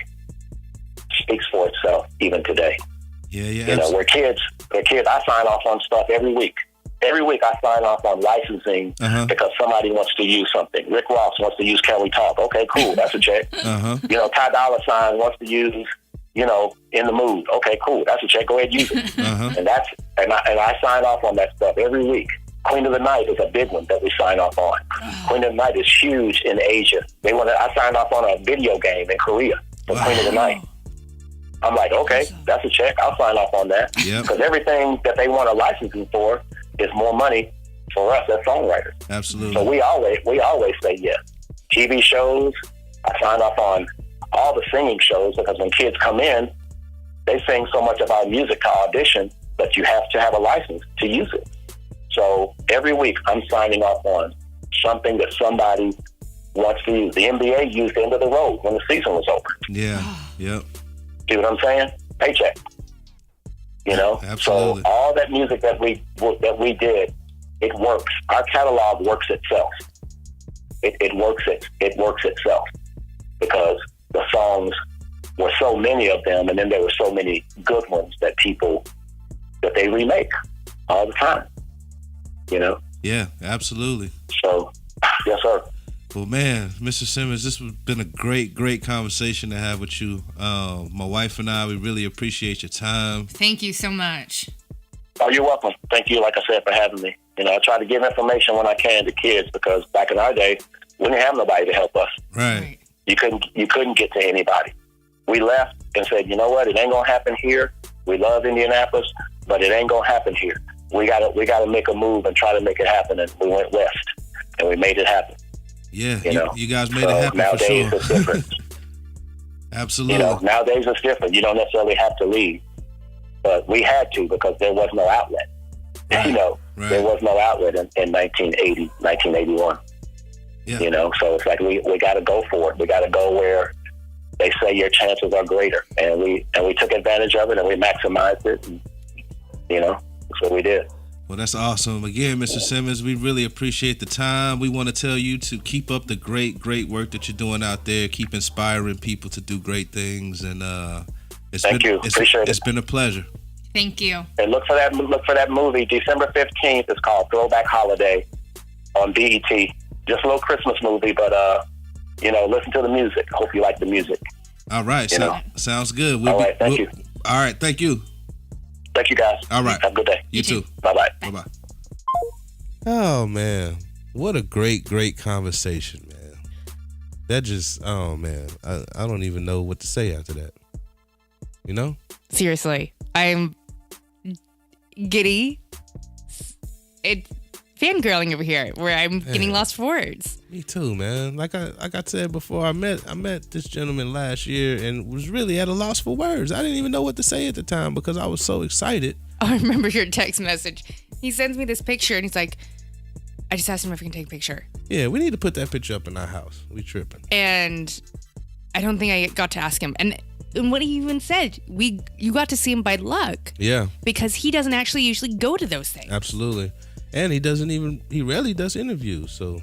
speaks for itself even today. Yeah. You know, we're kids, I sign off on stuff every week. Every week I sign off on licensing because somebody wants to use something. Rick Ross wants to use Can We Talk? Okay, cool. That's a check. You know, Ty Dolla $ign wants to use, you know, In the Mood. Okay, cool. That's a check. Go ahead and use it. And I sign off on that stuff every week. Queen of the Night is a big one that we sign off on. Queen of the Night is huge in Asia. I signed off on a video game in Korea for Queen of the Night. I'm like, okay, that's a check. I'll sign off on that. Because everything that they want a licensing for is more money for us as songwriters. Absolutely. So we always say yes. TV shows, I sign off on all the singing shows, because when kids come in, they sing so much of our music to audition, but you have to have a license to use it. So every week I'm signing off on something that somebody wants to use. The NBA used End of the Road when the season was over. Yeah. Yep. See what I'm saying? Paycheck. You know? Absolutely. So all that music that we did, it works. Our catalog works itself. It works itself, because the songs were so many of them, and then there were so many good ones that they remake all the time. You know? Yeah, absolutely. So, yes, sir. Well, man, Mr. Simmons, this has been a great conversation to have with you. My wife and I, we really appreciate your time. Thank you so much. Oh, you're welcome. Thank you, like I said, for having me. You know, I try to give information when I can to kids, because back in our day, we didn't have nobody to help us. Right. You couldn't get to anybody. We left and said, you know what? It ain't gonna happen here. We love Indianapolis, but it ain't gonna happen here. We gotta make a move and try to make it happen. And we went west, and we made it happen. Yeah, you guys made it happen for sure. Nowadays it's different. Absolutely. You know, nowadays it's different. You don't necessarily have to leave, but we had to, because there was no outlet. Right. You know, Right. There was no outlet in 1980, 1981. Yeah. You know, so it's like we got to go for it. We got to go where they say your chances are greater, and we took advantage of it, and we maximized it. And, you know, that's what we did. Well, that's awesome. Again, Mr. Simmons, we really appreciate the time. We want to tell you to keep up the great work that you're doing out there. Keep inspiring people to do great things, and Thank you. Appreciate it. It's been a pleasure. Thank you. And look for that movie, December 15th. It's called Throwback Holiday on BET. Just a little Christmas movie, but you know, listen to the music. I hope you like the music. All right. Sounds good. All right. Thank you. All right. Thank you. Thank you, guys. All right. Have a good day. You too. Bye-bye. Bye-bye. Oh man, what a great conversation, man. That just, oh man, I don't even know what to say after that. You know? Seriously, I'm giddy. It's fangirling over here, where I'm getting lost for words. Me too, man. Like I said before, I met this gentleman last year and was really at a loss for words. I didn't even know what to say at the time because I was so excited. I remember your text message. He sends me this picture and he's like, I just asked him if he can take a picture. Yeah, we need to put that picture up in our house. We tripping. And I don't think I got to ask him. And what he even said, you got to see him by luck. Yeah. Because he doesn't actually usually go to those things. Absolutely. And he rarely does interviews. So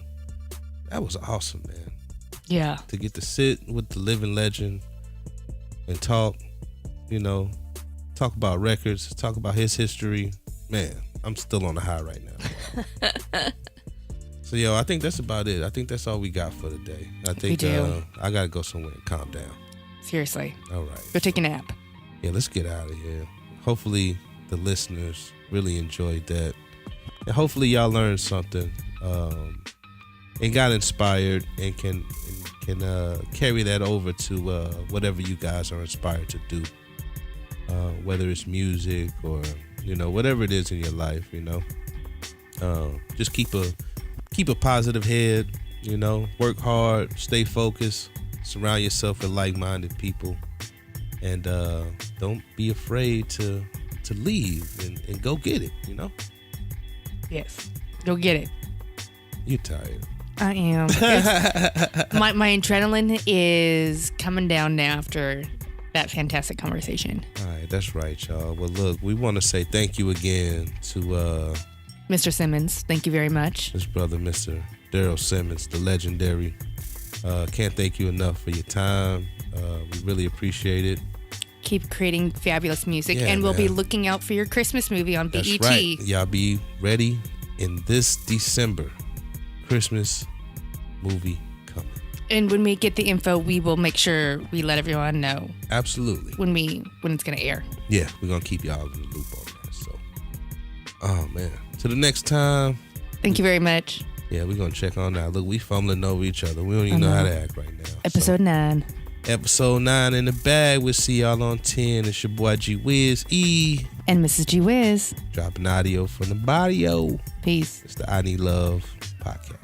that was awesome, man. Yeah. To get to sit with the living legend and talk, you know, talk about records, talk about his history. Man, I'm still on the high right now. So, yo, I think that's about it. I think that's all we got for today. I think I got to go somewhere and calm down. Seriously. All right. Go take a nap. Yeah, let's get out of here. Hopefully the listeners really enjoyed that. And hopefully y'all learned something and got inspired and can carry that over to whatever you guys are inspired to do. Whether it's music or, you know, whatever it is in your life, you know. Just keep a positive head, You know, work hard, stay focused, surround yourself with like-minded people, and don't be afraid to leave and go get it, you know? Yes. Go get it. You tired. I am. My adrenaline is coming down now after that fantastic conversation. All right, that's right, y'all. Well, look, we want to say thank you again to Mr. Simmons. Thank you very much. his brother, Mr. Daryl Simmons, the legendary. Can't thank you enough for your time. We really appreciate it. Keep creating fabulous music, Yeah, and we'll be man. looking out for your Christmas movie on That's BET. right. Y'all be ready in this December. Christmas movie coming. And when we get the info, we will make sure we let everyone know Absolutely. when it's going to air. Yeah, we're going to keep y'all in the loop on that. So, oh, man. Till the next time. Thank you very much. Yeah, we're going to check on that. Look, we fumbling over each other. We don't even know how to act right now. Episode 9. Episode 9 in the bag. We'll see y'all on 10. It's your boy G-Wiz E. And Mrs. G-Wiz. Dropping audio from the barrio. Peace. It's the Ikneadlove podcast.